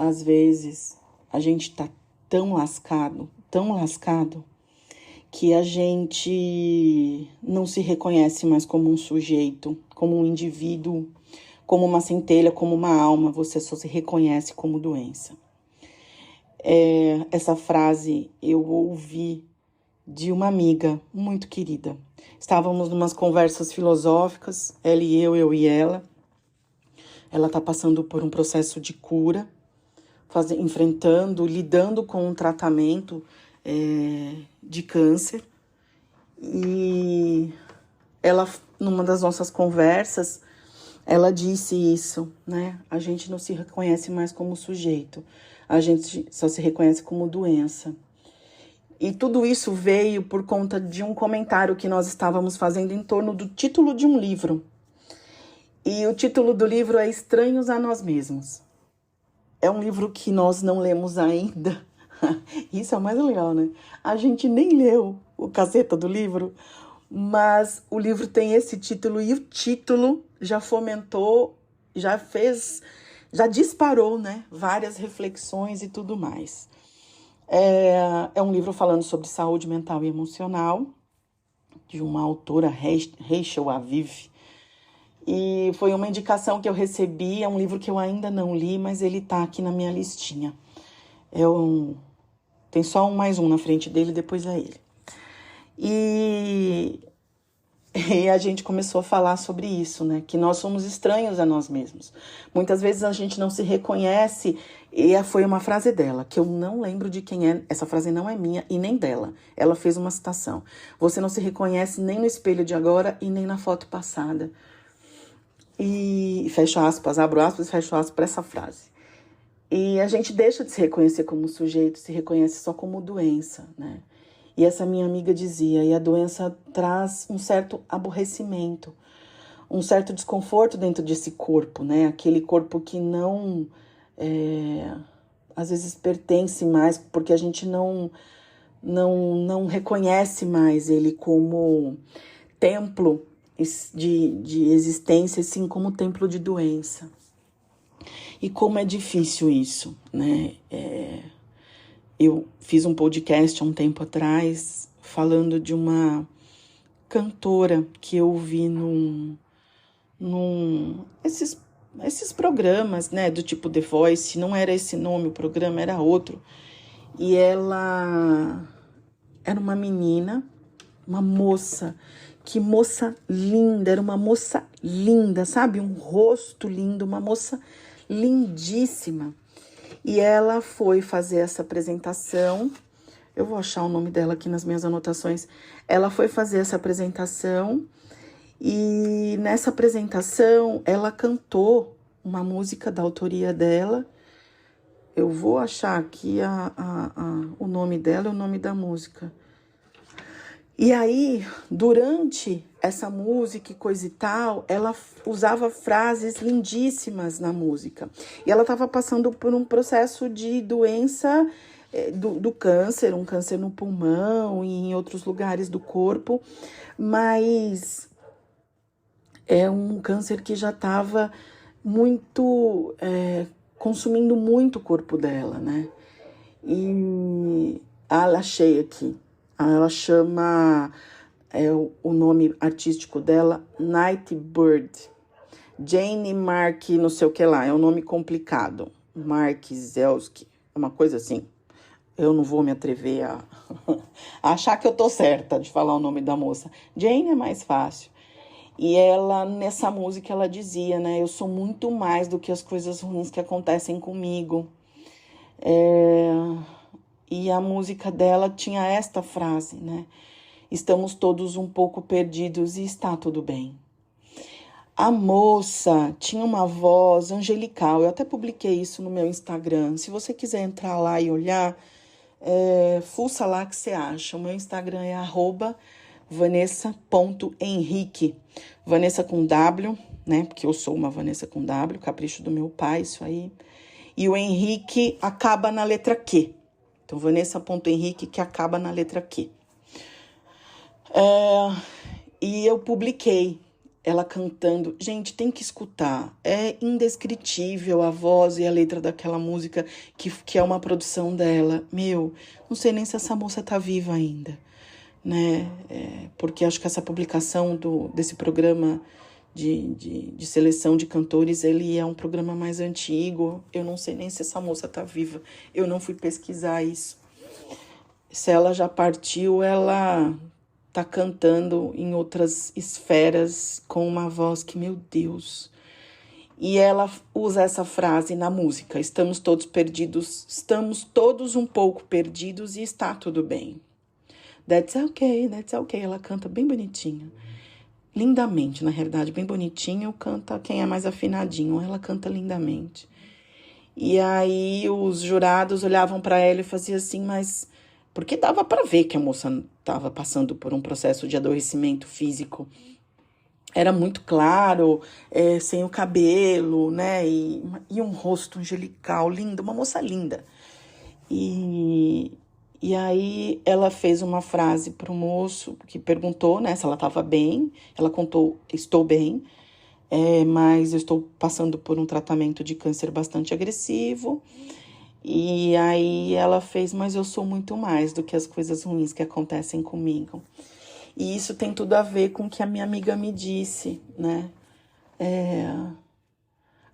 às vezes, a gente tá tão lascado, que a gente não se reconhece mais como um sujeito, como um indivíduo, como uma centelha, como uma alma. Você só se reconhece como doença. Essa frase eu ouvi de uma amiga muito querida. Estávamos numas conversas filosóficas, ela e eu e ela. Ela está passando por um processo de cura, lidando com um tratamento de câncer. E ela, numa das nossas conversas, ela disse isso, né? A gente não se reconhece mais como sujeito, a gente só se reconhece como doença. E tudo isso veio por conta de um comentário que nós estávamos fazendo em torno do título de um livro. E o título do livro é Estranhos a Nós Mesmos. É um livro que nós não lemos ainda. Isso é o mais legal, né? A gente nem leu o caceta do livro, mas o livro tem esse título e o título já fomentou, já disparou, né? Várias reflexões e tudo mais. É um livro falando sobre saúde mental e emocional, de uma autora, Rachel Aviv. E foi uma indicação que eu recebi, é um livro que eu ainda não li, mas ele tá aqui na minha listinha. Tem só mais um na frente dele, depois é ele. E a gente começou a falar sobre isso, né? Que nós somos estranhos a nós mesmos. Muitas vezes a gente não se reconhece, e foi uma frase dela, que eu não lembro de quem é. Essa frase não é minha e nem dela. Ela fez uma citação. Você não se reconhece nem no espelho de agora e nem na foto passada. E fecho aspas, abro aspas e fecho aspas para essa frase. E a gente deixa de se reconhecer como sujeito, se reconhece só como doença, né? E essa minha amiga dizia, e a doença traz um certo aborrecimento, um certo desconforto dentro desse corpo, né? Aquele corpo que não, às vezes, pertence mais, porque a gente não reconhece mais ele como templo de existência, assim como templo de doença. E como é difícil isso, né? Eu fiz um podcast há um tempo atrás falando de uma cantora que eu vi esses programas, né, do tipo The Voice. Não era esse nome, o programa era outro. E ela era uma menina, uma moça, que moça linda, era uma moça linda, sabe? Um rosto lindo, uma moça lindíssima. E ela foi fazer essa apresentação, eu vou achar o nome dela aqui nas minhas anotações. Ela foi fazer essa apresentação e nessa apresentação ela cantou uma música da autoria dela. Eu vou achar aqui o nome dela e o nome da música. E aí, durante essa música e coisa e tal, ela usava frases lindíssimas na música. E ela estava passando por um processo de doença do câncer, um câncer no pulmão e em outros lugares do corpo, mas é um câncer que já estava muito, consumindo muito o corpo dela, né? E achei aqui. Ela chama, o nome artístico dela, Nightbird. Jane Mark, não sei o que lá, é um nome complicado. Mark Zelski, uma coisa assim. Eu não vou me atrever a achar que eu tô certa de falar o nome da moça. Jane é mais fácil. E ela, nessa música, ela dizia, né? Eu sou muito mais do que as coisas ruins que acontecem comigo. E a música dela tinha esta frase, né? Estamos todos um pouco perdidos e está tudo bem. A moça tinha uma voz angelical. Eu até publiquei isso no meu Instagram. Se você quiser entrar lá e olhar, fuça lá que você acha. O meu Instagram é @vanessa.henrique. Vanessa com W, né? Porque eu sou uma Vanessa com W, capricho do meu pai, isso aí. E o Henrique acaba na letra Q. Então, Vanessa.henrique, que acaba na letra Q. E eu publiquei ela cantando. Gente, tem que escutar. É indescritível a voz e a letra daquela música que é uma produção dela. Meu, não sei nem se essa moça tá viva ainda, né? Porque acho que essa publicação desse programa de seleção de cantores, ele é um programa mais antigo. Eu não sei nem se essa moça tá viva. Eu não fui pesquisar isso. Se ela já partiu, ela tá cantando em outras esferas com uma voz que, meu Deus. E ela usa essa frase na música: estamos todos perdidos, estamos todos um pouco perdidos e está tudo bem. That's okay, that's okay. Ela canta bem bonitinho. Lindamente, na realidade, bem bonitinho. Canta quem é mais afinadinho. Ela canta lindamente. E aí os jurados olhavam para ela e faziam assim, mas... Porque dava para ver que a moça estava passando por um processo de adoecimento físico. Era muito claro, sem o cabelo, né? E um rosto angelical, lindo, uma moça linda. E aí ela fez uma frase para o moço que perguntou, né, se ela estava bem. Ela contou: estou bem, mas eu estou passando por um tratamento de câncer bastante agressivo. E aí ela fez: mas eu sou muito mais do que as coisas ruins que acontecem comigo. E isso tem tudo a ver com o que a minha amiga me disse, né?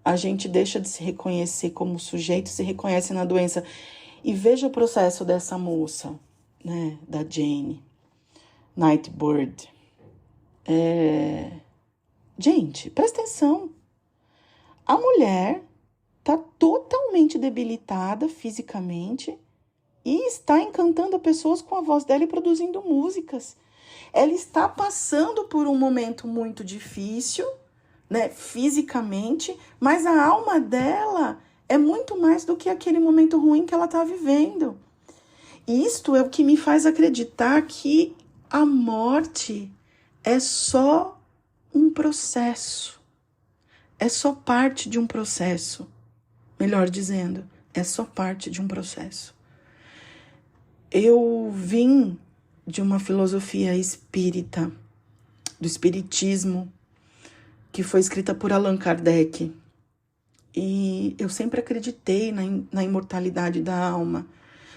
A gente deixa de se reconhecer como sujeito, se reconhece na doença. E veja o processo dessa moça, né? Da Jane Nightbird. Gente, presta atenção. A mulher tá totalmente debilitada fisicamente e está encantando pessoas com a voz dela e produzindo músicas. Ela está passando por um momento muito difícil, né, fisicamente, mas a alma dela é muito mais do que aquele momento ruim que ela está vivendo. Isto é o que me faz acreditar que a morte é só um processo. É só parte de um processo. Melhor dizendo, é só parte de um processo. Eu vim de uma filosofia espírita, do espiritismo, que foi escrita por Allan Kardec. E eu sempre acreditei na imortalidade da alma,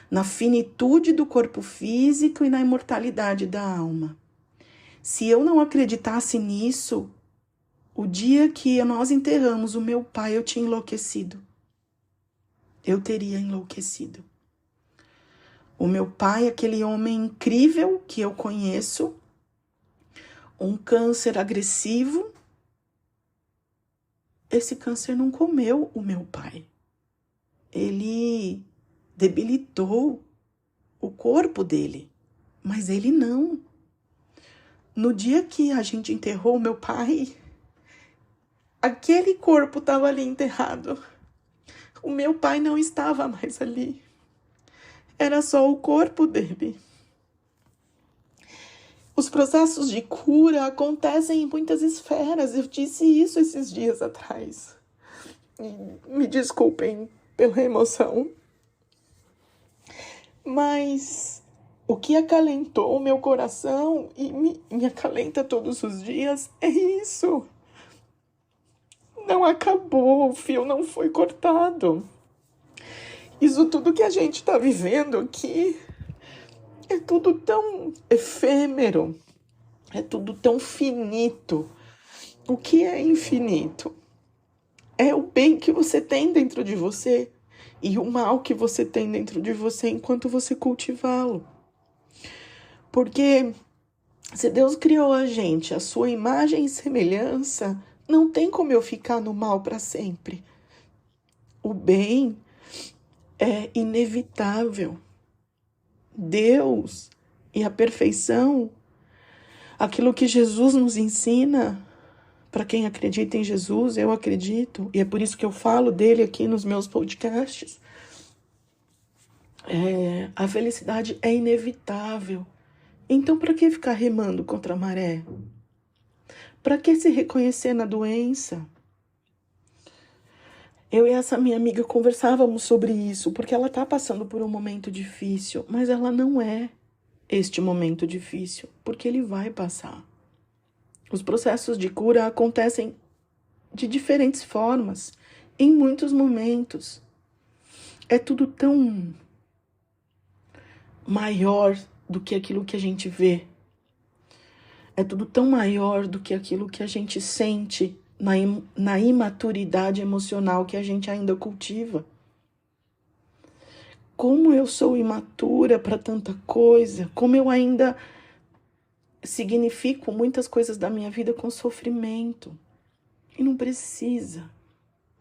na finitude do corpo físico e na imortalidade da alma. Se eu não acreditasse nisso, o dia que nós enterramos o meu pai, eu tinha enlouquecido. Eu teria enlouquecido. O meu pai, aquele homem incrível que eu conheço, um câncer agressivo, esse câncer não comeu o meu pai. Ele debilitou o corpo dele, mas ele não. No dia que a gente enterrou o meu pai, aquele corpo estava ali enterrado. O meu pai não estava mais ali. Era só o corpo dele. Os processos de cura acontecem em muitas esferas. Eu disse isso esses dias atrás. Me desculpem pela emoção. Mas o que acalentou o meu coração e me acalenta todos os dias é isso. Não acabou, o fio não foi cortado. Isso tudo que a gente está vivendo aqui é tudo tão efêmero, é tudo tão finito. O que é infinito? É o bem que você tem dentro de você e o mal que você tem dentro de você enquanto você cultivá-lo. Porque se Deus criou a gente, a sua imagem e semelhança, não tem como eu ficar no mal para sempre. O bem é inevitável. Deus e a perfeição, aquilo que Jesus nos ensina, para quem acredita em Jesus, eu acredito, e é por isso que eu falo dele aqui nos meus podcasts, a felicidade é inevitável. Então, para que ficar remando contra a maré? Para que se reconhecer na doença? Eu e essa minha amiga conversávamos sobre isso, porque ela está passando por um momento difícil, mas ela não é este momento difícil, porque ele vai passar. Os processos de cura acontecem de diferentes formas, em muitos momentos. É tudo tão maior do que aquilo que a gente vê. É tudo tão maior do que aquilo que a gente sente na imaturidade emocional que a gente ainda cultiva. Como eu sou imatura para tanta coisa, como eu ainda significo muitas coisas da minha vida com sofrimento. E não precisa,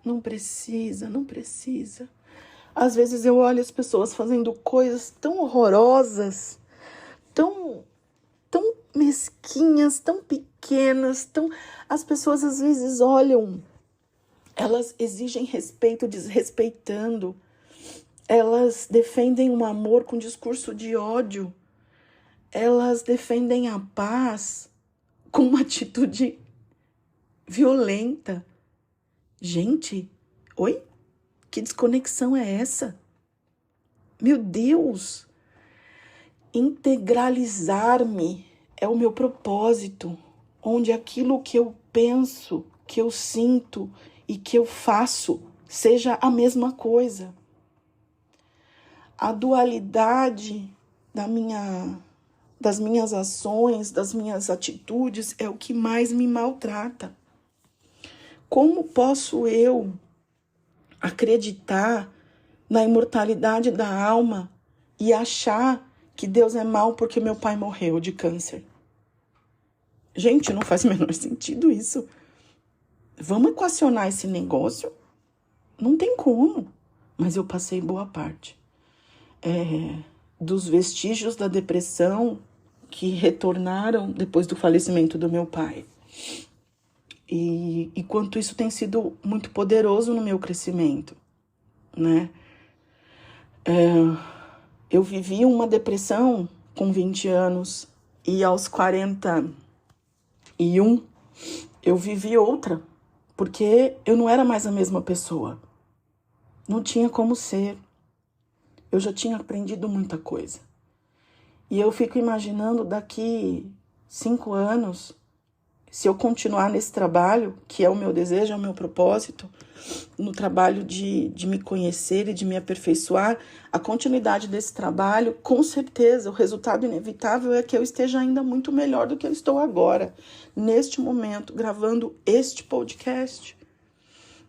não precisa, não precisa. Às vezes eu olho as pessoas fazendo coisas tão horrorosas, tão mesquinhas, tão pequenas, As pessoas às vezes olham, elas exigem respeito desrespeitando, elas defendem o amor com discurso de ódio, elas defendem a paz com uma atitude violenta. Gente, oi? Que desconexão é essa? Meu Deus! Integralizar-me é o meu propósito, onde aquilo que eu penso, que eu sinto e que eu faço seja a mesma coisa. A dualidade das minhas ações, das minhas atitudes é o que mais me maltrata. Como posso eu acreditar na imortalidade da alma e achar que Deus é mau porque meu pai morreu de câncer? Gente, não faz o menor sentido isso. Vamos equacionar esse negócio? Não tem como. Mas eu passei boa parte dos vestígios da depressão que retornaram depois do falecimento do meu pai. E quanto isso tem sido muito poderoso no meu crescimento, né? Eu vivi uma depressão com 20 anos e aos 41 eu vivi outra, porque eu não era mais a mesma pessoa. Não tinha como ser. Eu já tinha aprendido muita coisa. E eu fico imaginando daqui 5 anos, se eu continuar nesse trabalho, que é o meu desejo, é o meu propósito, no trabalho de me conhecer e de me aperfeiçoar, a continuidade desse trabalho, com certeza, o resultado inevitável é que eu esteja ainda muito melhor do que eu estou agora, neste momento, gravando este podcast.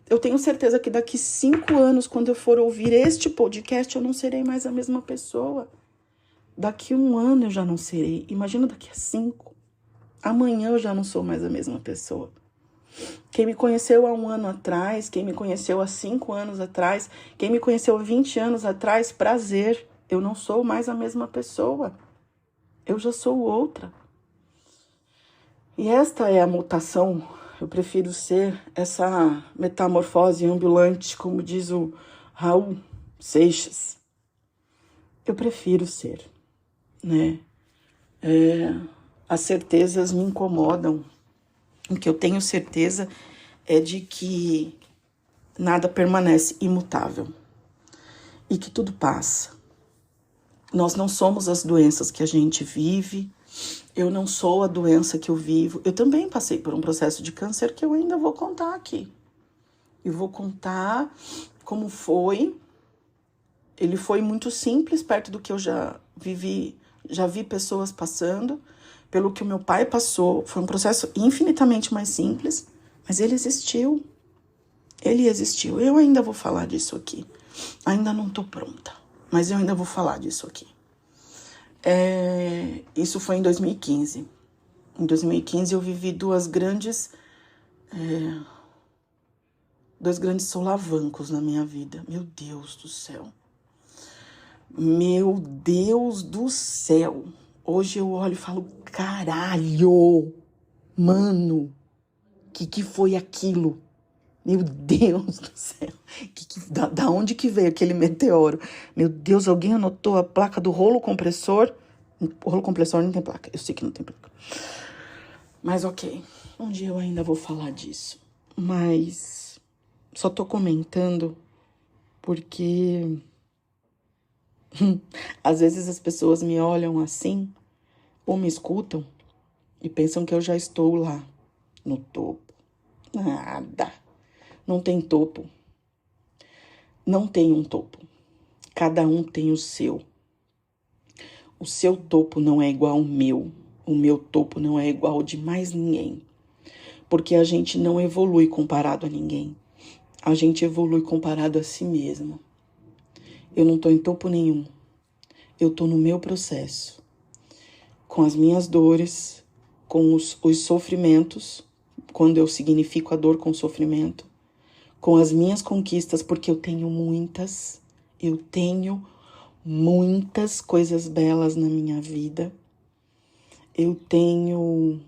Eu tenho certeza que daqui 5 anos, quando eu for ouvir este podcast, eu não serei mais a mesma pessoa. Daqui 1 ano eu já não serei. Imagina daqui a 5. Amanhã eu já não sou mais a mesma pessoa. Quem me conheceu há 1 ano atrás, quem me conheceu há 5 anos atrás, quem me conheceu há 20 anos atrás, prazer. Eu não sou mais a mesma pessoa. Eu já sou outra. E esta é a mutação. Eu prefiro ser essa metamorfose ambulante, como diz o Raul Seixas. Eu prefiro ser, né? As certezas me incomodam. O que eu tenho certeza é de que nada permanece imutável e que tudo passa. Nós não somos as doenças que a gente vive. Eu não sou a doença que eu vivo. Eu também passei por um processo de câncer que eu ainda vou contar aqui. E vou contar como foi. Ele foi muito simples, perto do que eu já vivi. Já vi pessoas passando. Pelo que o meu pai passou, foi um processo infinitamente mais simples. Mas ele existiu. Ele existiu. Eu ainda vou falar disso aqui. Ainda não estou pronta. Mas eu ainda vou falar disso aqui. Isso foi em 2015. Em 2015 eu vivi dois grandes solavancos na minha vida. Meu Deus do céu. Meu Deus do céu. Hoje eu olho e falo, caralho, mano, que foi aquilo? Meu Deus do céu. Da onde que veio aquele meteoro? Meu Deus, alguém anotou a placa do rolo compressor? O rolo compressor não tem placa. Eu sei que não tem placa. Mas ok. Um dia eu ainda vou falar disso. Mas só tô comentando porque às vezes as pessoas me olham assim ou me escutam e pensam que eu já estou lá. no topo. Nada. Não tem topo. Não tem um topo. Cada um tem o seu. O seu topo não é igual ao meu. O meu topo não é igual ao de mais ninguém. Porque a gente não evolui comparado a ninguém. A gente evolui comparado a si mesmo. Eu não estou em topo nenhum. Eu estou no meu processo. Com as minhas dores, com os sofrimentos, quando eu significo a dor com sofrimento, com as minhas conquistas, porque eu tenho muitas coisas belas na minha vida. Eu tenho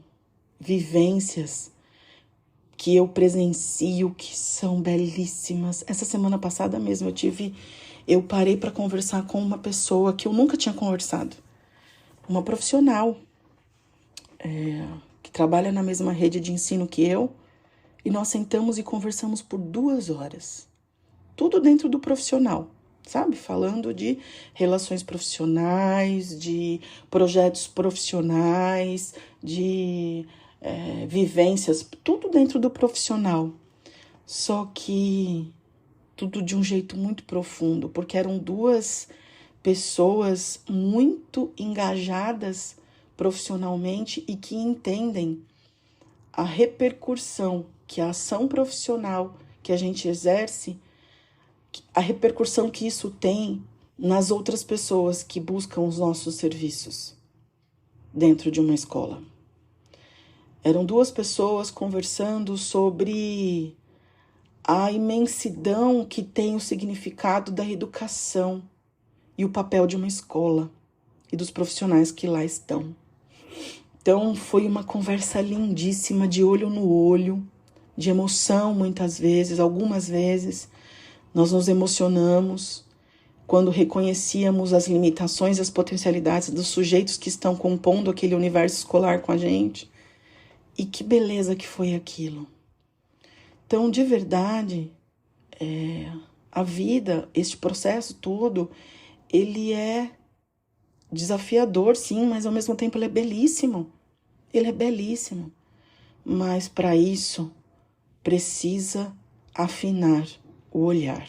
vivências que eu presencio que são belíssimas. Essa semana passada mesmo eu parei para conversar com uma pessoa que eu nunca tinha conversado. Uma profissional que trabalha na mesma rede de ensino que eu. E nós sentamos e conversamos por 2 horas. Tudo dentro do profissional, sabe? Falando de relações profissionais, de projetos profissionais, de vivências, tudo dentro do profissional. Só que tudo de um jeito muito profundo, porque eram 2 pessoas muito engajadas profissionalmente e que entendem a repercussão que a ação profissional que a gente exerce, a repercussão que isso tem nas outras pessoas que buscam os nossos serviços dentro de uma escola. Eram 2 pessoas conversando sobre a imensidão que tem o significado da educação e o papel de uma escola e dos profissionais que lá estão. Então, foi uma conversa lindíssima, de olho no olho, de emoção muitas vezes, algumas vezes. Nós nos emocionamos quando reconhecíamos as limitações e as potencialidades dos sujeitos que estão compondo aquele universo escolar com a gente. E que beleza que foi aquilo. Então, de verdade, a vida, este processo todo, ele é desafiador, sim, mas ao mesmo tempo ele é belíssimo. Ele é belíssimo. Mas para isso, precisa afinar o olhar.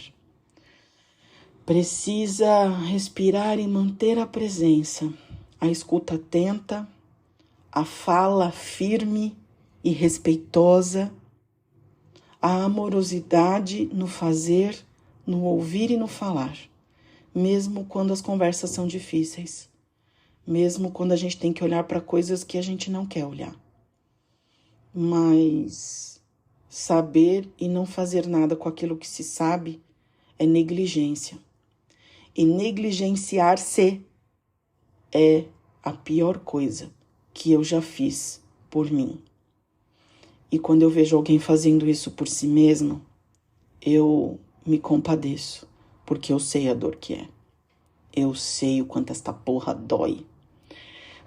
Precisa respirar e manter a presença, a escuta atenta, a fala firme e respeitosa, a amorosidade no fazer, no ouvir e no falar, mesmo quando as conversas são difíceis, mesmo quando a gente tem que olhar para coisas que a gente não quer olhar. Mas saber e não fazer nada com aquilo que se sabe é negligência. E negligenciar-se é a pior coisa que eu já fiz por mim. E quando eu vejo alguém fazendo isso por si mesmo, eu me compadeço, porque eu sei a dor que é. Eu sei o quanto esta porra dói.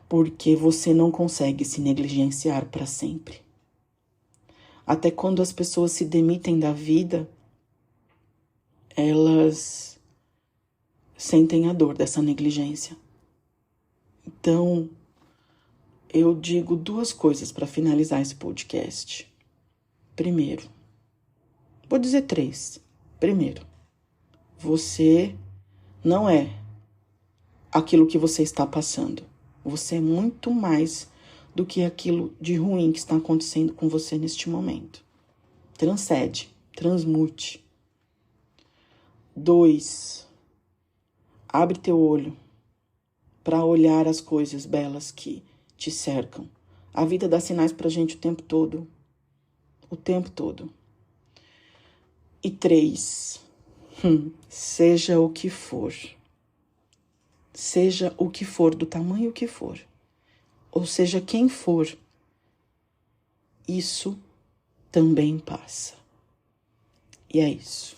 Porque você não consegue se negligenciar para sempre. Até quando as pessoas se demitem da vida, elas sentem a dor dessa negligência. Então, eu digo 2 coisas para finalizar esse podcast. Primeiro, vou dizer 3. Primeiro, você não é aquilo que você está passando. Você é muito mais do que aquilo de ruim que está acontecendo com você neste momento. Transcende, transmute. 2, abre teu olho para olhar as coisas belas que te cercam. A vida dá sinais pra gente o tempo todo. O tempo todo. E 3, seja o que for. Seja o que for, do tamanho que for. Ou seja, quem for, isso também passa. E é isso.